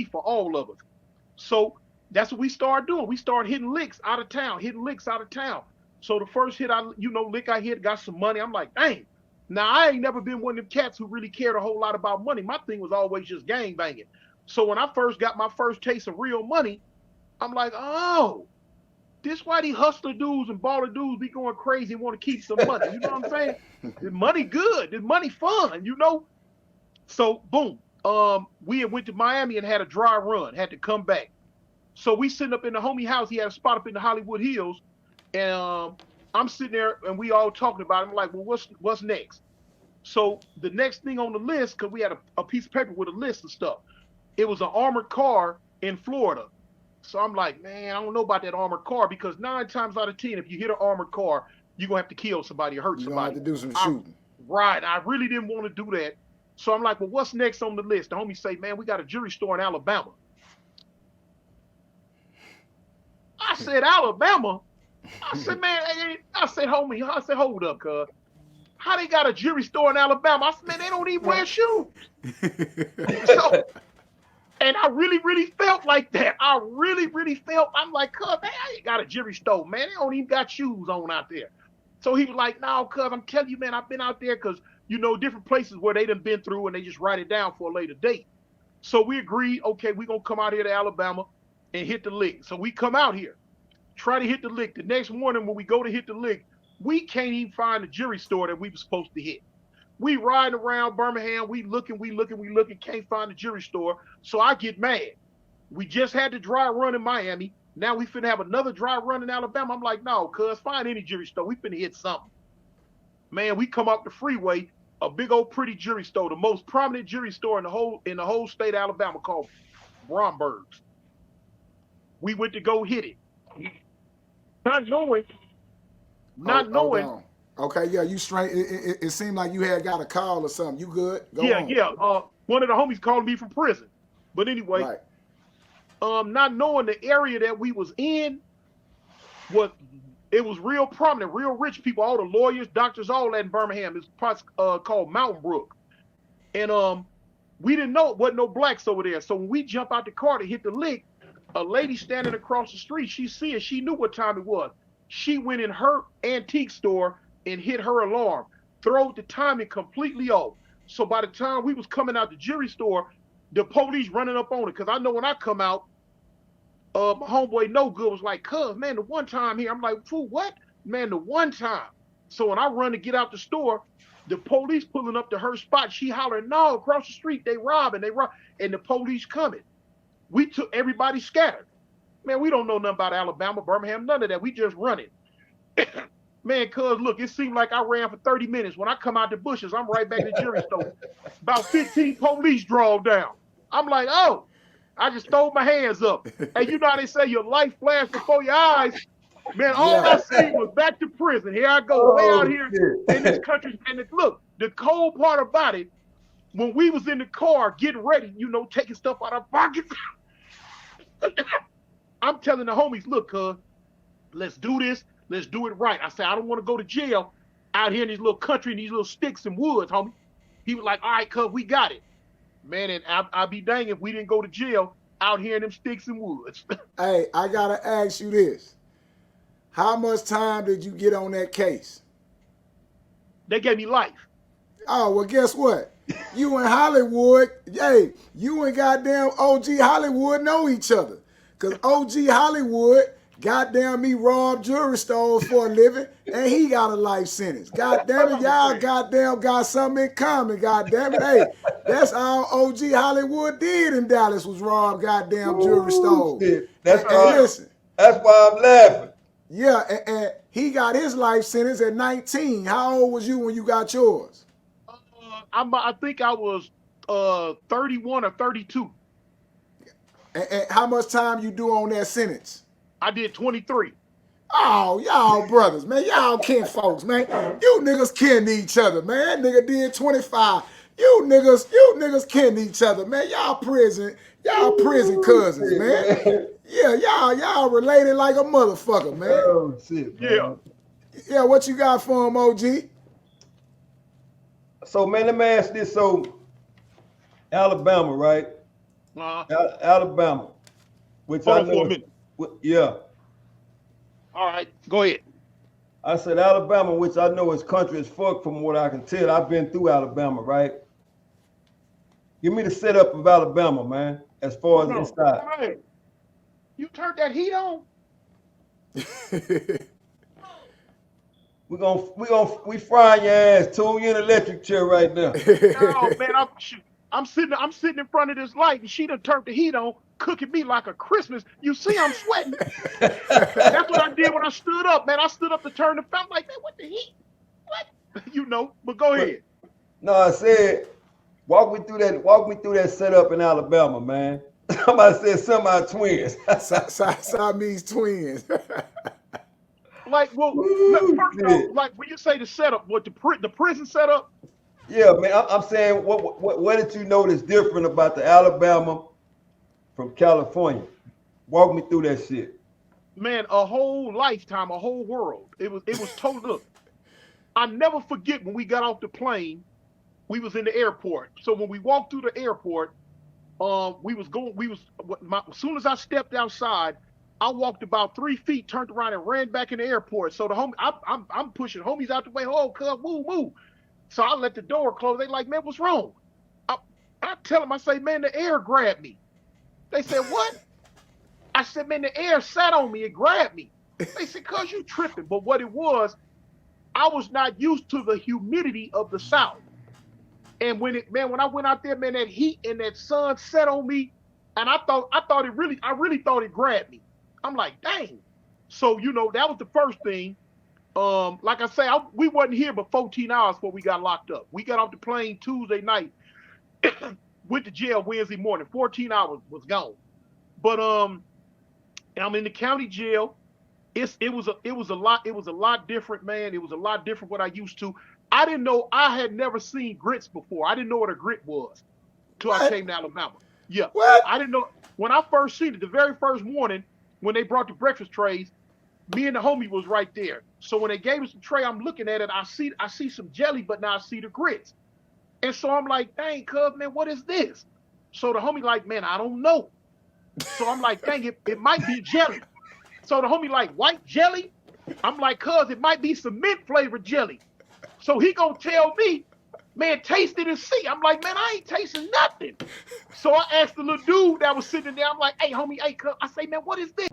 for all of us. So that's what we started doing. We started hitting licks out of town, So the first lick I hit, got some money. I'm like, dang. Now I ain't never been one of them cats who really cared a whole lot about money. My thing was always just gang banging. So when I first got my first taste of real money, I'm like, oh, this why these hustler dudes and baller dudes be going crazy and want to keep some money. You know what I'm saying? The money good. The money fun. So boom. We had went to Miami and had a dry run, had to come back. So we sitting up in the homie house. He had a spot up in the Hollywood Hills. And I'm sitting there and we all talking about it. I'm like, well, what's next? So the next thing on the list, because we had a piece of paper with a list of stuff, it was an armored car in Florida. So I'm like, man, I don't know about that armored car, because 9 times out of 10, if you hit an armored car, you're going to have to kill somebody or hurt somebody. You're going to have to do some shooting. Right. I really didn't want to do that. So I'm like, well, what's next on the list? The homie say, man, we got a jewelry store in Alabama. I said, Alabama? I said, man, homie, hold up, cuz. How they got a jewelry store in Alabama? I said, man, they don't even wear shoes. And I really, really felt like that. I'm like, cuz, man, I ain't got a jewelry store, man. They don't even got shoes on out there. So he was like, no, cuz, I'm telling you, man, I've been out there because, different places where they done been through and they just write it down for a later date. So we agreed, okay, we're going to come out here to Alabama and hit the lick. So we come out here, try to hit the lick. The next morning when we go to hit the lick, we can't even find the jewelry store that we were supposed to hit. We riding around Birmingham, we looking, can't find the jewelry store. So I get mad. We just had the dry run in Miami. Now we finna have another dry run in Alabama. I'm like, no, cuz, find any jewelry store. We finna hit something. Man, we come up the freeway, a big old pretty jewelry store, the most prominent jewelry store in the whole state of Alabama, called Bromberg's. We went to go hit it. Not knowing. Okay, yeah, you straight. It seemed like you had got a call or something. You good? Go on. Yeah. One of the homies called me from prison. But anyway, right. Not knowing the area that we was in, was real prominent, real rich people, all the lawyers, doctors, all that in Birmingham. It's called Mountain Brook. And we didn't know it wasn't no blacks over there. So when we jump out the car to hit the lick, a lady standing across the street, she knew what time it was. She went in her antique store and hit her alarm, throwed the timing completely off. So by the time we was coming out the jewelry store, the police running up on it. Because I know when I come out, my homeboy No Good was like, cuz, man, the one time here. I'm like, fool, what? Man, the one time. So when I run to get out the store, the police pulling up to her spot, she hollering, no, across the street, they robbing, and the police coming. We took, everybody scattered. Man, we don't know nothing about Alabama, Birmingham, none of that. We just running. Man, cuz, look, it seemed like I ran for 30 minutes. When I come out the bushes, I'm right back to the jewelry store. About 15 police draw down. I'm like, oh, I just throw my hands up. And you know how they say your life flashed before your eyes? Man, all I seen was back to prison. Here I go, way out here in this country. And look, the cold part about it, when we was in the car getting ready, taking stuff out of our pockets, I'm telling the homies, look, cuz, let's do this. Let's do it right. I said, I don't want to go to jail out here in these little country, in these little sticks and woods, homie. He was like, all right, cuz, we got it. Man, and I'd be dang if we didn't go to jail out here in them sticks and woods. Hey, I got to ask you this. How much time did you get on that case? They gave me life. Oh, well, guess what? You and Hollywood, you and goddamn OG Hollywood know each other. Because OG Hollywood, goddamn me, robbed jewelry stores for a living, and he got a life sentence. Goddamn it, y'all goddamn got something in common, goddamn it. Hey, that's all OG Hollywood did in Dallas was rob goddamn jewelry stores. Listen. That's why I'm laughing. Yeah, and he got his life sentence at 19. How old was you when you got yours? I think I was 31 or 32. And how much time you do on that sentence? I did 23. Oh, y'all brothers, man. Y'all kin folks, man. You niggas kin each other, man. That nigga did 25. You niggas kin each other, man. Y'all prison cousins, man. Yeah, y'all related like a motherfucker, man. Oh, shit, man. Yeah, what you got for him, OG? So, man, let me ask this. So, Alabama, right? Alabama, which Hold I on know. For a minute. Yeah. All right, go ahead. I said Alabama, which I know is country as fuck from what I can tell. I've been through Alabama, right? Give me the setup of Alabama, man, as far as inside. Right. You turned that heat on? we frying your ass, Tool. You in an electric chair right now. No, man, I'm sitting in front of this light and she done turned the heat on, cooking me like a Christmas. You see I'm sweating. That's what I did when I stood up, man. I stood up to turn the fan. I'm like, man, what the heat? What? You know, but go ahead. No, I said, walk me through that setup in Alabama, man. Somebody said semi-twins. Siamese twins. Like, well, first off, like when you say the setup, what the prison setup? Yeah, man. I'm saying, what did you notice different about the Alabama from California? Walk me through that shit. Man, a whole lifetime, a whole world. It was total. Look, I never forget when we got off the plane. We was in the airport. So when we walked through the airport, as soon as I stepped outside, I walked about 3 feet, turned around and ran back in the airport. So the homie, I'm pushing homies out the way. Oh, cuz, move. So I let the door close. They like, man, what's wrong? I tell them, I say, man, the air grabbed me. They said, what? I said, man, the air sat on me. It grabbed me. They said, cuz, you tripping. But what it was, I was not used to the humidity of the South. And when I went out there, man, that heat and that sun set on me, and I really thought it grabbed me. I'm like, dang. So, you know, that was the first thing. Like I say, we wasn't here but 14 hours before we got locked up. We got off the plane Tuesday night, went to jail Wednesday morning. 14 hours was gone. But I'm in the county jail. It was a lot different, man. It was a lot different what I used to. I didn't know. I had never seen grits before. I didn't know what a grit was till I came to Alabama. Yeah. What? I didn't know. When I first seen it, the very first morning when they brought the breakfast trays, me and the homie was right there. So when they gave us the tray, I'm looking at it. I see some jelly, but now I see the grits. And so I'm like, dang, cuz, man, what is this? So the homie like, man, I don't know. So I'm like, dang, it might be jelly. So the homie like, white jelly? I'm like, cuz, it might be some mint flavored jelly. So he gonna tell me, man, taste it and see. I'm like, man, I ain't tasting nothing. So I asked the little dude that was sitting there, I'm like, hey, homie, hey, cuz, I say, man, what is this?